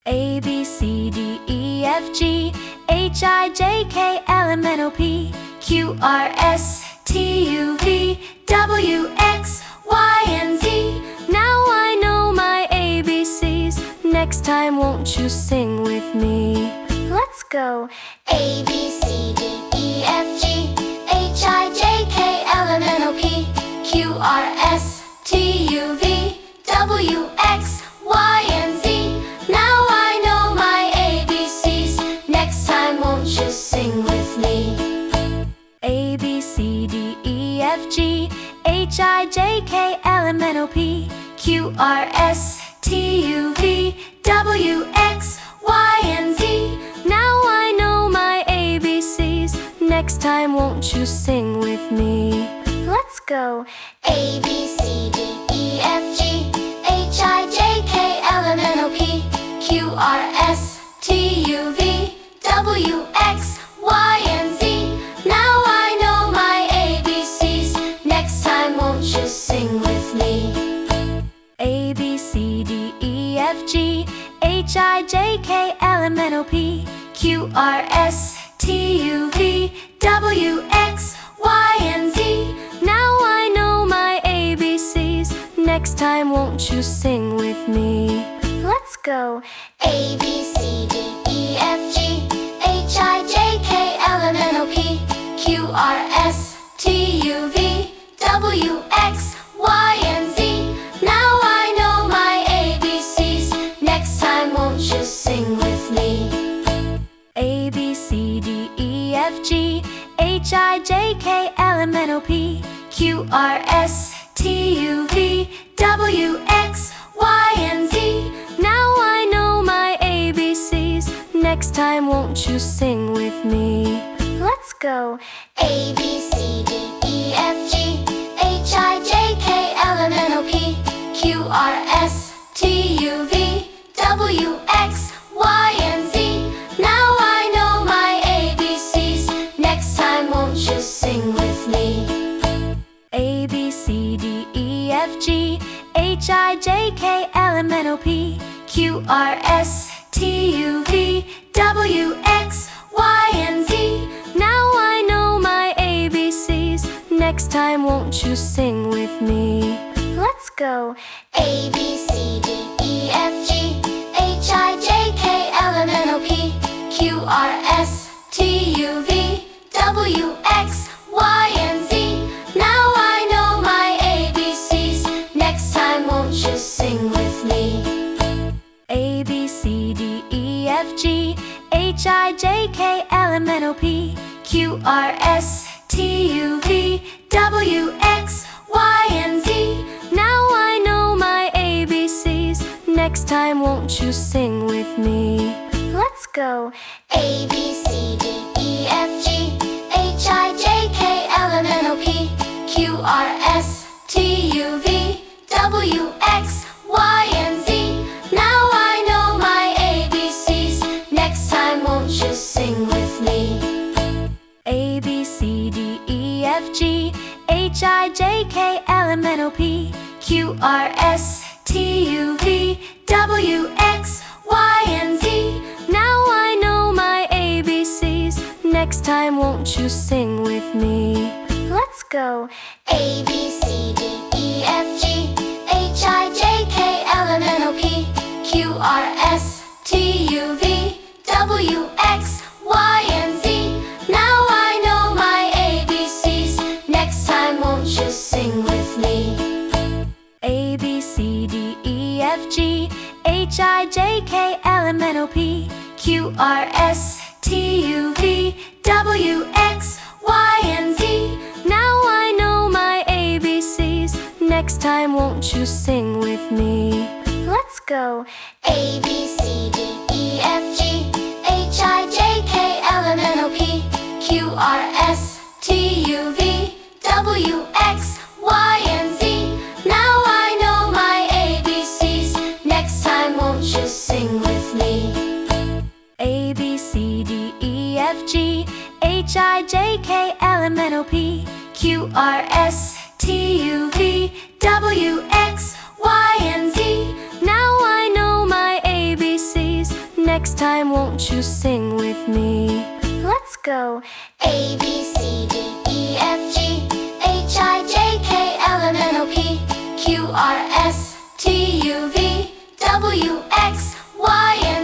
A, B, C, D, E, F, G, H, I, J, K, L, M, N, O, P, Q, R, S, T, U, V, W, X, Y, and Z. Now I know my ABCs. Next time won't you sing with me? Let's go. A, B, C, D, E, F, G, H, I, J, K, L, M, N, O, P, Q, R, S, T, U, V, W, X, Y, and Z. Now I know my ABCs. Next time won't you sing with me? A, B, C, D, E, F, G, H, I, J, K, L, M, N, O, P, Q, R, S, T, U, V, W, X, Y, and Z. Now I know my ABCs. Next time won't you sing with me? Let's go. A, B, C, D, E, F, G, H, I, J, K, L, M, N, O, P, Q, R, S, T, U, V, W, X, Y, and Z. Now I know my ABCs. Next time won't you sing with me? A, B, C, D, E, F, G, H, I, J, K, L, M, N, O, P, Q, R, S, T, U, V, W, X, Y, and Z. Now I know my ABCs. Next time won't you sing with me? Let's go. A, B, C, D, E, F, G, H, I, J, K, L, M, N, O, P, Q, R, S, T, U, V, W, X, Y, and Z. Now I know my ABCs. Next time won't you sing with me? A, B, C, D, E, F, G, H, I, J, K, L, M, N, O, P, Q, R, S, T, U, V, W, X, Y, and Z. Now I know my ABCs. Next time won't you sing with me? Let's go. A, B, C, D, E, F, G, H, I, J, K, L, M, N, O, P, Q, R, S, T, U, V, W, X, Y, and Z. Now I know my ABCs. Next time won't you sing with me? A, B, C, D, E, F, G, H, I, J, K, L, M, N, O, P, Q, R, S, T, U, V, W, X, Y, and Z. Now I know my ABCs. Next time won't you sing with me? Let's go. A, B, C, D, E, F, G, H, I, J, K, L, M, N, O, P, Q, R, S, T, U, V, W, X, Y, and Z. Now I know my ABCs. Next time won't you sing with me? A, B, C, D, E, F, G, H, I, J, K, L, M, N, O, P, Q, R, S, T, U, V, W, X, Y, and Z. Now I know my ABCs. Next time won't you sing with me? Let's go. A, B, C, D, E, F, G, H, I, J, K, L, M, N, O, P, Q, R, S, T, U, V, W, X, Y, and Z. Now I know my ABCs. Next time won't you sing with me? A, B, C, D, E, F, G, H, I, J, K, L, M, N, O, P, Q, R, S, T, U, V, W, X, Y, and Z. Now I know my ABCs. Next time won't you sing with me? Let's go. A, B, C, D, E, F, G, H, I, J, K, L, M, N, O, P, Q, R, S, T, U, V, W, X, Y, and Z. Now I know my ABCs. Next time won't you sing with me? A, B, C, D, E, F, G, H, I, J, K, L, M, N, O, P, Q, R, S, T, U, V, W, X, Y, and Z. Now I know my ABCs. Next time won't you sing with me? Let's go. A, B, C, D, E, F, G, H, I, J, K, L, M, N, O, P, Q, R, S, T, U, V, W, X, Y, and Z. Now I know my ABCs. Next time won't you sing with me? A, B, C, D, E, F, G, H, I, J, K, L, M, N, O, P, Q, R, S, T, U, V, W, X, Y, and Z. Now I know my ABCs. Next time won't you sing with me? Let's go. A, B, C, D, E, F, G, H, I, J, K, L, M, N, O, P, Q, R, S, T, U, V, W, X, Y, and